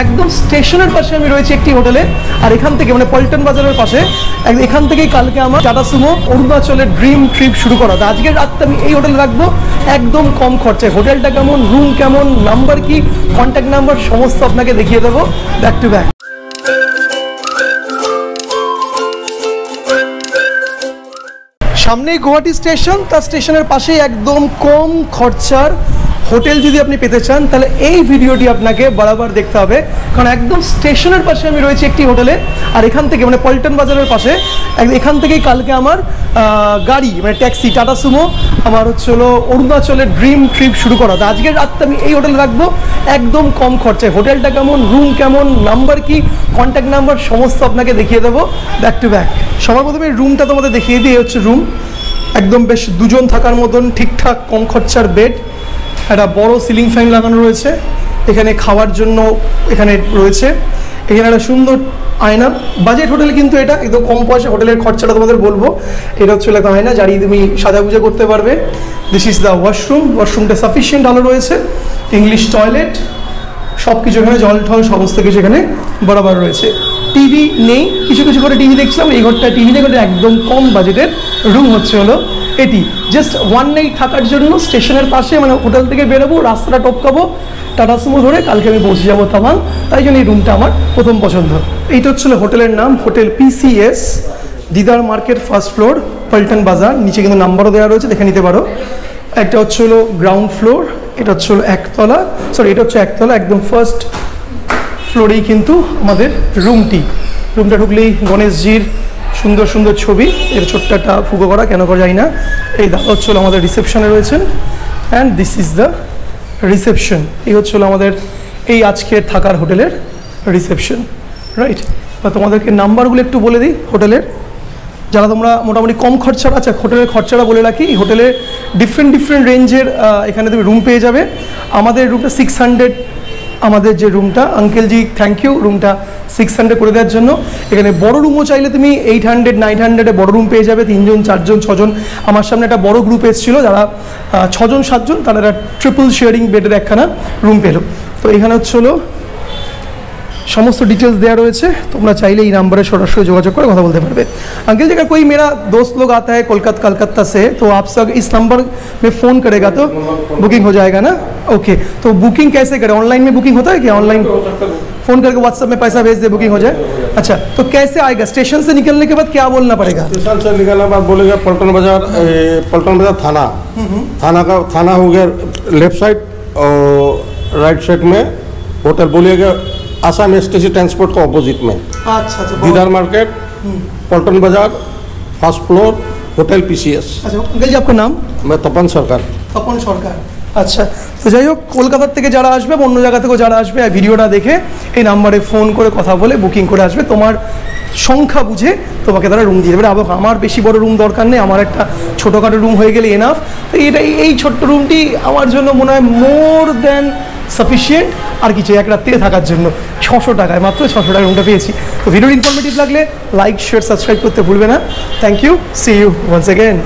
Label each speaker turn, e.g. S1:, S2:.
S1: একদম স্টেশনের পাশে আমি রয়েছি একটি হোটেলে, আর এখান থেকে মানে পল্টন বাজারের পাশে এখান থেকেই কালকে আমার টাটা সুমো অরুণাচলের ড্রিম ট্রিপ শুরু করা। তো আজকের রাতটা আমি এই হোটেলে রাখবো একদম কম খরচায়। হোটেলটা কেমন, রুম কেমন, নাম্বার কি, কন্ট্যাক্ট নাম্বার সমস্ত আপনাকে দেখিয়ে দেবো ব্যাক টু ব্যাক। সামনেই গুয়াহাটি স্টেশন, তার স্টেশনের পাশেই একদম কম খরচার হোটেল যদি আপনি পেতে চান তাহলে এই ভিডিওটি আপনাকে বারবার দেখতে হবে, কারণ একদম স্টেশনের পাশে আমি রয়েছি একটি হোটেলে, আর এখান থেকে মানে পল্টন বাজারের পাশে এখান থেকেই কালকে আমার গাড়ি মানে ট্যাক্সি টাটা সুমো আমার হলো অরুণাচলের ড্রিম ট্রিপ শুরু করা। তো আজকের রাতটা আমি এই হোটেলে রাখবো একদম কম খরচায়। হোটেলটা কেমন, রুম কেমন, নাম্বার কি, কন্ট্যাক্ট নাম্বার সমস্ত আপনাকে দেখিয়ে দেবো ব্যাক টু ব্যাক। সবার প্রথমে রুমটা তোমাদের দেখিয়ে দিই। হচ্ছে রুম একদম বেশ দুজন থাকার মতন ঠিকঠাক কম খরচার বেড, একটা বড় সিলিং ফ্যান লাগানো রয়েছে, এখানে খাওয়ার জন্য এখানে রয়েছে, এখানে একটা সুন্দর আয়না। বাজেট হোটেল কিন্তু এটা একদম কম পয়সা। হোটেলের খরচাটা তোমাদের বলবো, এটা হচ্ছে একটা আয়না যারি তুমি সাজাগুজা করতে পারবে। দিস ইজ দ্য ওয়াশরুম, ওয়াশরুমটা সাফিসিয়েন্ট ভালো রয়েছে, ইংলিশ টয়লেট, সব কিছু এখানে জল ঠল সমস্ত কিছু এখানে বরাবর রয়েছে। টিভি নেই, কিছু কিছু করে টিভি দেখছিলাম, এই ঘরটায় টিভি নেই, একদম কম বাজেটের রুম হচ্ছে হলো এটি। জাস্ট ওয়ান নাইট থাকার জন্য স্টেশনের পাশে, মানে হোটেল থেকে বেরোবো, রাস্তাটা টপকাবো, টাটা সুমো ধরে কালকে আমি পৌঁছে যাবো তামাং, তাই জন্য এই রুমটা আমার প্রথম পছন্দ। এইটা হচ্ছিল হোটেলের নাম, হোটেল PCS, দিদার মার্কেট, ফার্স্ট ফ্লোর, পল্টন বাজার। নিচে কিন্তু নাম্বারও দেওয়া রয়েছে, দেখে নিতে পারো। একটা হচ্ছে হলো গ্রাউন্ড ফ্লোর, এটা হচ্ছে হলো একতলা, সরি এটা হচ্ছে একতলা, একদম ফার্স্ট ফ্লোরেই কিন্তু আমাদের রুমটা ঢুকলেই গণেশজির সুন্দর সুন্দর ছবি, এর ছোট্ট একটা ফুটো করা, কেন করা যায় না। এই দাদা হচ্ছে হলো আমাদের রিসেপশনে রয়েছেন, and this is the reception. এই হচ্ছে হলো আমাদের এই আজকের থাকার হোটেলের রিসেপশন, রাইট। বা তোমাদেরকে নাম্বারগুলো একটু বলে দিই হোটেলের, যারা তোমরা মোটামুটি কম খরচার। আচ্ছা, হোটেলের খরচাটা বলে রাখি, এই হোটেলে ডিফারেন্ট রেঞ্জের এখানে তুমি রুম পেয়ে যাবে। আমাদের রুমটা 600, আমাদের যে রুমটা, আঙ্কেলজি থ্যাংক ইউ রুমটা 600 করে দেওয়ার জন্য। এখানে বড় রুমও চাইলে তুমি 800 900-এ বড় রুম পেয়ে যাবে, 3 জন 4 জন 6 জন। আমার সামনে একটা বড় গ্রুপ এসেছিলো, যারা 6 জন 7 জন, তারা একটা ট্রিপল শেয়ারিং বেডের একখানা রুম পেলো। তো এখানে হচ্ছে হলো সমস্ত ডিটেলস দেওয়া রয়েছে, তোমরা চাইলে এই নাম্বারে সরাসরি যোগাযোগ করে কথা বলতে পারবে। अंकल जी, अगर कोई मेरा दोस्त लोग आता है कोलकाता से, तो आपसे इस नंबर में फ़ोन करेगा तो बुकिंग हो जाएगा ना? ओके, तो बुकिंग कैसे करें? ऑनलाइन में बुकिंग होता है क्या? ऑनलाइन फ़ोन करके व्हाट्सएप में पैसा भेज दे, बुकिंग हो जाए। अच्छा, तो कैसे आएगा? स्टेशन से निकलने के बाद क्या बोलना पड़ेगा?
S2: स्टेशन से निकलने के बाद बोलेगा पल्टन बाजार थाना हो गया लेफ्ट साइड, और राइट साइड में होटल बोलिएगा आसाम STC ट्रांसपोर्ट का ऑपोजिट में।
S1: अच्छा,
S2: दीदार मार्केट, पल्टन बाजार, फर्स्ट फ्लोर, होटल PCS।
S1: अच्छा अंकल जी, आपका नाम?
S2: मैं तपन सरकार।
S1: আচ্ছা, তো যাই হোক, কলকাতার থেকে যারা আসবে, অন্য জায়গা থেকেও যারা আসবে, ভিডিওটা দেখে এই নাম্বারে ফোন করে কথা বলে বুকিং করে আসবে। তোমার সংখ্যা বুঝে তোমাকে তারা রুম দিয়ে দেবে। আমার বেশি বড় রুম দরকার নেই, আমার একটা ছোটোখাটো রুম হয়ে গেলে এনাফ। তো এই ছোট্ট রুমটি আমার জন্য মনে হয় মোর দ্যান সাফিসিয়েন্ট। আর কিছু এক রাত্রিতে থাকার জন্য 600 টাকায়, মাত্র 600 টাকায় রুমটা পেয়েছি। তো ভিডিও ইনফরমেটিভ লাগলে লাইক, শেয়ার, সাবস্ক্রাইব করতে ভুলবে না। Thank you, see you once again.